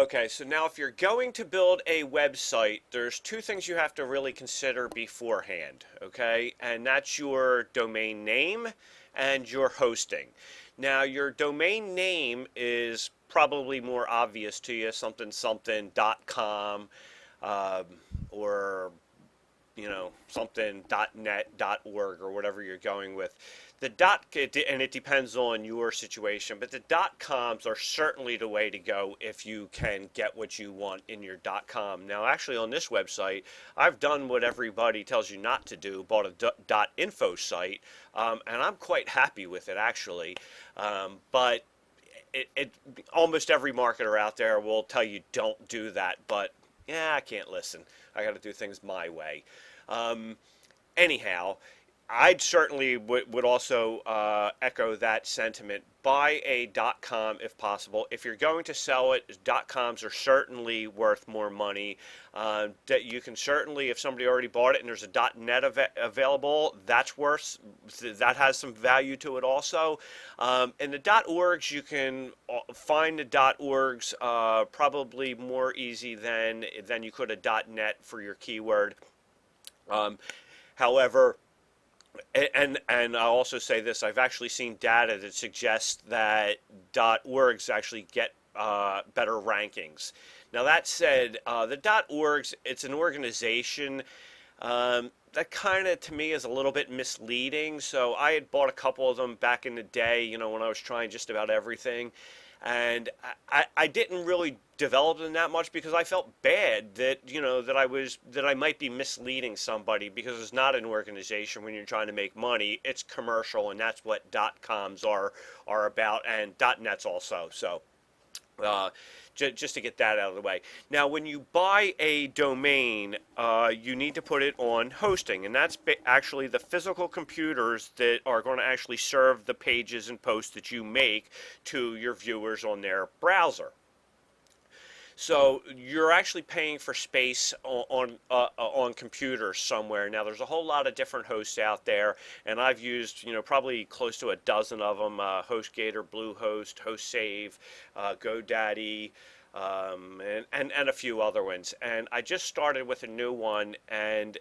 Okay, so now if you're going to build a website, there's two things you have to really consider beforehand, okay? And that's your domain name and your hosting. Now, your domain name is probably more obvious to you, something something .com, um, or something .net, .org, or whatever you're going with. And it depends on your situation, but the .coms are certainly the way to go if you can get what you want in your .com. Now, actually, on this website, I've done what everybody tells you not to do, bought a .info site, and I'm quite happy with it, actually. But almost every marketer out there will tell you don't do that, but yeah, I can't listen. I got to do things my way. Um, Anyhow, I'd certainly would also echo that sentiment. Buy a .com if possible. If you're going to sell it, .coms are certainly worth more money. That you can certainly, if somebody already bought it and there's a .net available, that has some value to it also. And the .orgs, you can find the .orgs probably more easy than you could a .net for your keyword. However, and I'll also say this, I've actually seen data that suggests that .orgs actually get better rankings. Now that said, the .orgs, it's an organization that kind of, to me, is a little bit misleading. So I had bought a couple of them back in the day, when I was trying just about everything. And I didn't really develop them that much because I felt bad that that I might be misleading somebody, because it's not an organization when you're trying to make money. It's commercial, and that's what .coms are about, and .nets also. So uh, just to get that out of the way. Now, when you buy a domain, you need to put it on hosting, and that's actually the physical computers that are going to actually serve the pages and posts that you make to your viewers on their browser. So you're actually paying for space on computers somewhere. Now, there's a whole lot of different hosts out there, and I've used probably close to a dozen of them: HostGator, Bluehost, HostSave, GoDaddy, and a few other ones. And I just started with a new one, and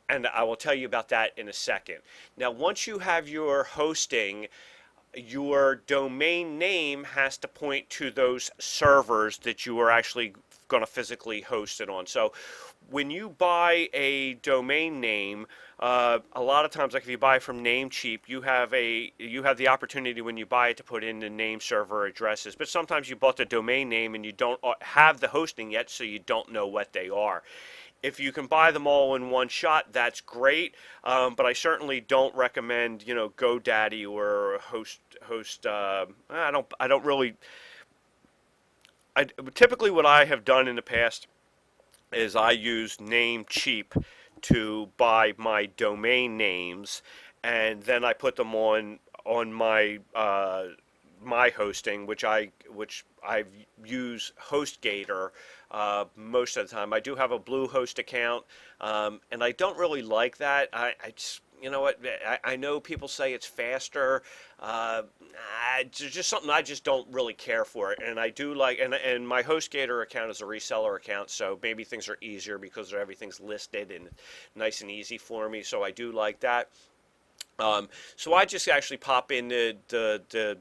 I will tell you about that in a second. Now, once you have your hosting, your domain name has to point to those servers that you are actually going to physically host it on. So when you buy a domain name, a lot of times, like if you buy from Namecheap, you have the opportunity when you buy it to put in the name server addresses. But sometimes you bought the domain name and you don't have the hosting yet, so you don't know what they are. If you can buy them all in one shot, that's great. But I certainly don't recommend, GoDaddy or Host. I don't really. Typically, what I have done in the past is I use Namecheap to buy my domain names, and then I put them on my hosting, which I use HostGator most of the time. I do have a Bluehost account, and I don't really like that. I just, what, I know people say it's faster. It's just something I just don't really care for it, and I do like, and my HostGator account is a reseller account, so maybe things are easier because everything's listed and nice and easy for me. So I do like that. So I just actually pop in the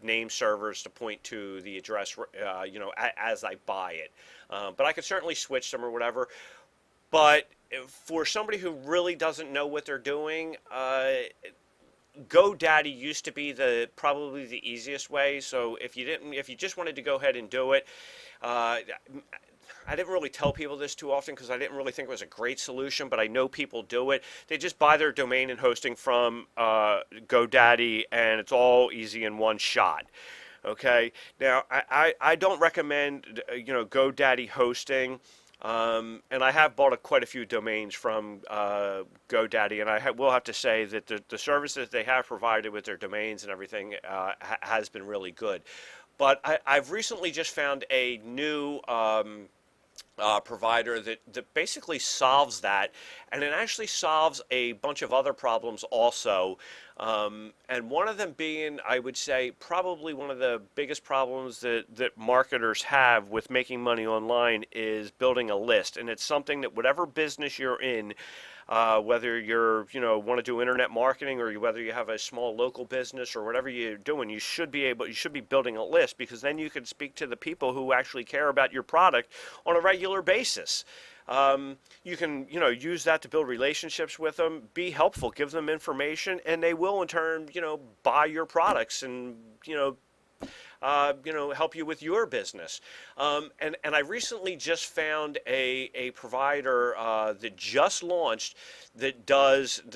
name servers to point to the address, as I buy it. But I could certainly switch them or whatever. But for somebody who really doesn't know what they're doing, GoDaddy used to be probably the easiest way. So if you just wanted to go ahead and do it, I didn't really tell people this too often because I didn't really think it was a great solution, but I know people do it. They just buy their domain and hosting from GoDaddy, and it's all easy in one shot. Okay. Now, I don't recommend GoDaddy hosting. And I have bought quite a few domains from GoDaddy, and will have to say that the services they have provided with their domains and everything has been really good. But I've recently just found a new provider that basically solves that, and it actually solves a bunch of other problems also. And one of them being, I would say, probably one of the biggest problems that marketers have with making money online is building a list. And it's something that whatever business you're in, whether want to do internet marketing, or whether you have a small local business, or whatever you're doing, you should be building a list, because then you can speak to the people who actually care about your product on a regular basis. You can, use that to build relationships with them, be helpful, give them information, and they will in turn, buy your products and, help you with your business. And I recently just found a provider that just launched that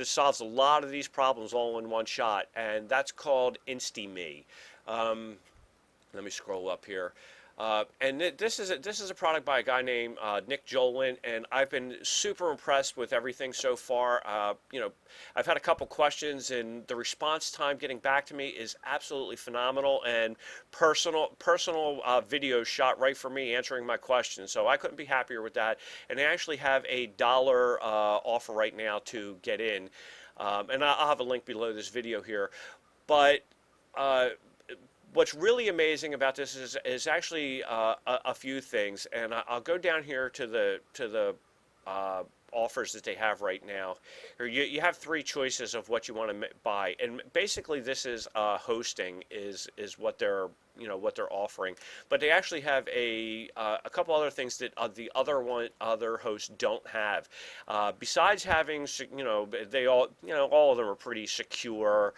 solves a lot of these problems all in one shot, and that's called InstiMe. Let me scroll up here. And this is a product by a guy named Nick Jolin, and I've been super impressed with everything so far. I've had a couple questions, and the response time getting back to me is absolutely phenomenal, and personal videos shot right for me answering my questions. So I couldn't be happier with that. And they actually have a $1 offer right now to get in, and I'll have a link below this video here. But what's really amazing about this is actually a few things, and I'll go down here to the offers that they have right now. Here you have three choices of what you want to buy, and basically this is hosting is what they're offering. But they actually have a couple other things that the other hosts don't have. Besides having they all of them are pretty secure.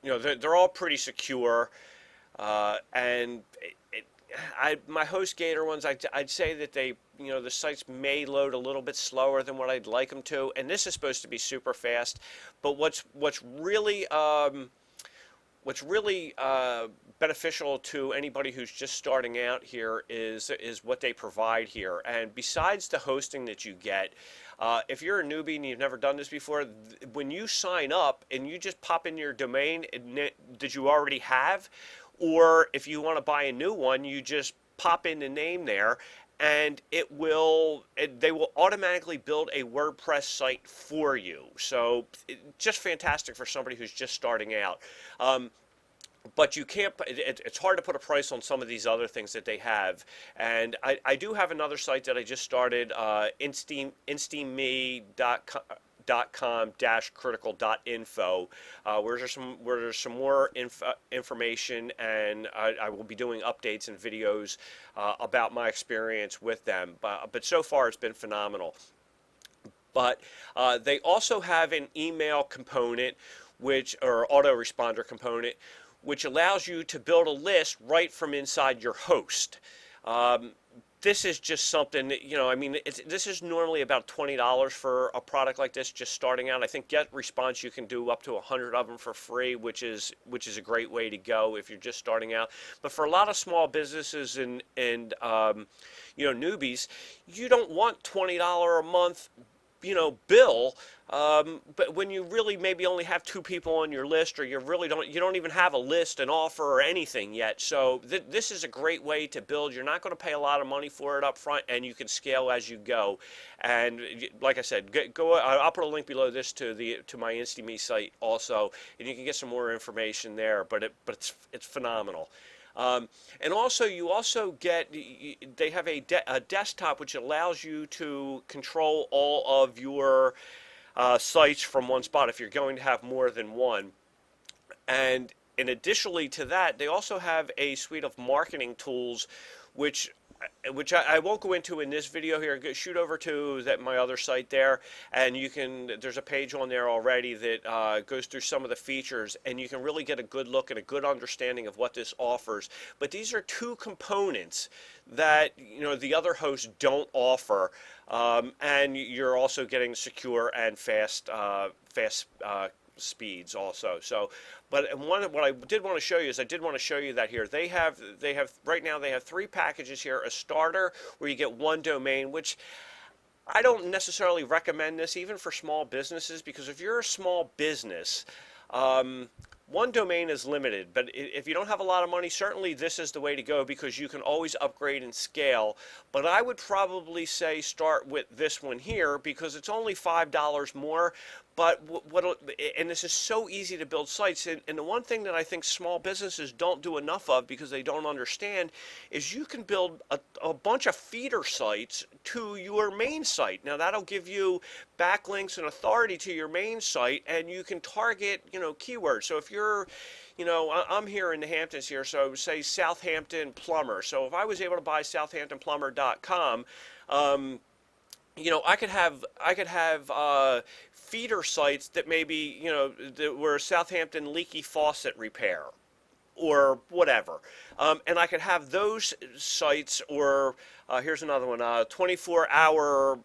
They're all pretty secure, and my HostGator ones, I'd say that they, the sites may load a little bit slower than what I'd like them to, and this is supposed to be super fast. But what's really beneficial to anybody who's just starting out here is what they provide here. And besides the hosting that you get, if you're a newbie and you've never done this before, when you sign up and you just pop in your domain that you already have, or if you want to buy a new one, you just pop in the name there, and they will automatically build a WordPress site for you. So just fantastic for somebody who's just starting out. But you can't. It's hard to put a price on some of these other things that they have. And I do have another site that I just started, instame.com-critical.info, where there's some more information, and I will be doing updates and videos about my experience with them. But so far it's been phenomenal. But they also have an email component, or autoresponder component, which allows you to build a list right from inside your host. This is just something that, this is normally about $20 for a product like this just starting out. I think GetResponse, you can do up to 100 of them for free, which is a great way to go if you're just starting out. But for a lot of small businesses and newbies, you don't want $20 a month bill, but when you really maybe only have 2 people on your list, or you don't even have a list, an offer, or anything yet. So this is a great way to build. You're not going to pay a lot of money for it up front, and you can scale as you go. And like I said, I'll put a link below this to my InstiMe site also, and you can get some more information there. But it's phenomenal. And also, you also get, they have a desktop which allows you to control all of your sites from one spot if you're going to have more than one. And in additionally to that, they also have a suite of marketing tools which I won't go into in this video here. Shoot over to my other site there, and there's a page on there already that goes through some of the features, and you can really get a good look and a good understanding of what this offers. But these are 2 components that the other hosts don't offer, and you're also getting secure and fast speeds also. So, but what I did want to show you is that here they have right now they have 3 packages here. A starter, where you get 1 domain, which I don't necessarily recommend this even for small businesses, because if you're a small business, one domain is limited, but if you don't have a lot of money, certainly this is the way to go because you can always upgrade and scale. But I would probably say start with this one here because it's only $5 more. But and this is so easy to build sites. And the one thing that I think small businesses don't do enough of because they don't understand is you can build a bunch of feeder sites to your main site. Now that'll give you backlinks and authority to your main site, and you can target, keywords. So if you're, I'm here in the Hamptons here, so say Southampton Plumber. So if I was able to buy southamptonplumber.com, I could have feeder sites that maybe that were Southampton leaky faucet repair or whatever, and I could have those sites. Or here's another one: 24-hour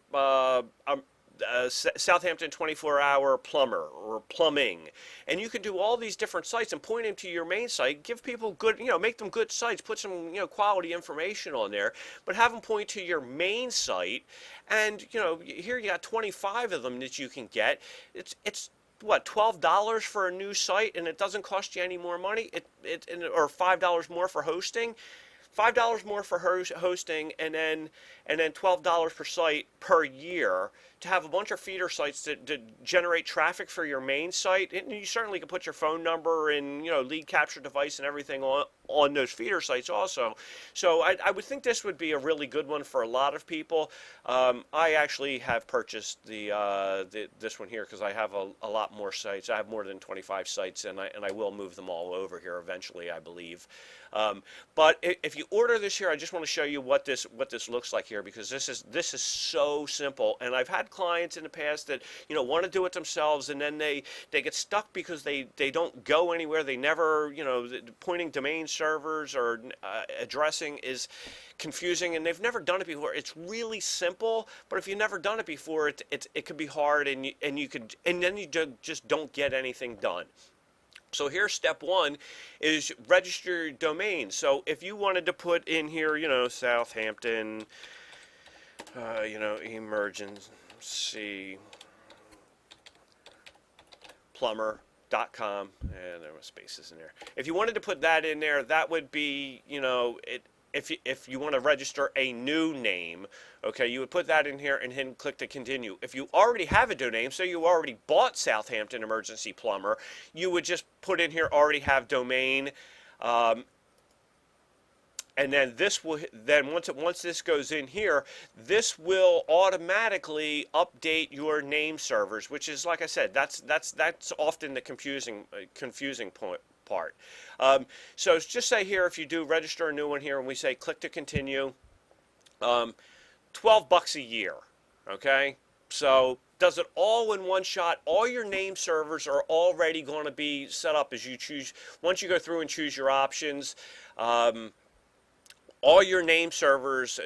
Southampton 24-hour plumber or plumbing. And you can do all these different sites and point them to your main site, give people good, make them good sites, put some, quality information on there, but have them point to your main site. And, here you got 25 of them that you can get. It's what, $12 for a new site, and it doesn't cost you any more money, or $5 more for hosting. $5 more for hosting, and then $12 per site per year to have a bunch of feeder sites that generate traffic for your main site. And you certainly can put your phone number and lead capture device and everything on those feeder sites also. So I would think this would be a really good one for a lot of people. I actually have purchased this one here because I have a lot more sites. I have more than 25 sites, and I will move them all over here eventually, I believe. But if you order this here, I just want to show you what this looks like here, because this is so simple. And I've had clients in the past that want to do it themselves, and then they get stuck because they don't go anywhere. They never pointing domain servers or addressing is confusing, and they've never done it before. It's really simple, but if you've never done it before, it could be hard, and then you just don't get anything done. So here's step one, is register your domain. So if you wanted to put in here, Southampton, emergency plumber.com, and there were spaces in there. If you wanted to put that in there, that would be, if you want to register a new name, okay, you would put that in here and then click to continue. If you already have a domain, so you already bought Southampton Emergency Plumber, you would just put in here already have domain, and then once this goes in here, this will automatically update your name servers, which is, like I said, that's often the confusing part. So just say here, if you do register a new one here, and we say click to continue, $12 a year. Okay, so does it all in one shot. All your name servers are already going to be set up as you choose. Once you go through and choose your options, all your name servers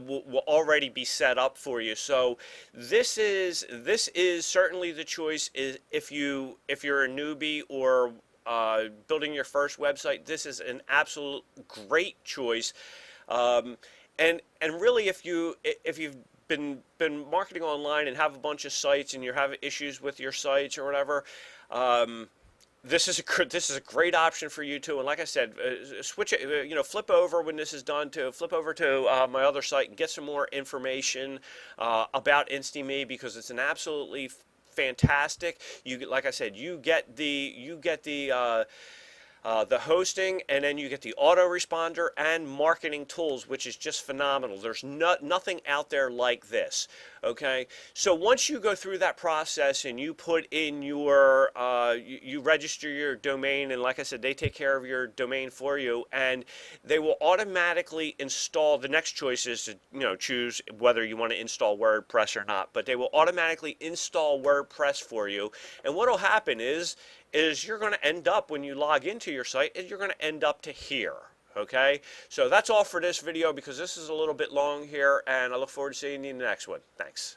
will already be set up for you. So this is certainly the choice. Is if you're a newbie or building your first website, this is an absolute great choice. And really, if you've been marketing online and have a bunch of sites and you're having issues with your sites or whatever, this is a great option for you too. And like I said, switch it, flip over when this is done to flip over to my other site and get some more information about InstyMe, because it's an absolutely fantastic. Like I said, you get the hosting, and then you get the autoresponder and marketing tools, which is just phenomenal. There's nothing out there like this. Okay, so once you go through that process and you put in your you register your domain, and like I said, they take care of your domain for you, and they will automatically install. The next choice is to choose whether you want to install WordPress or not, but they will automatically install WordPress for you. And what will happen is you're going to end up, when you log into your site, you're going to end up to here. Okay, so that's all for this video, because this is a little bit long here, and I look forward to seeing you in the next one. Thanks.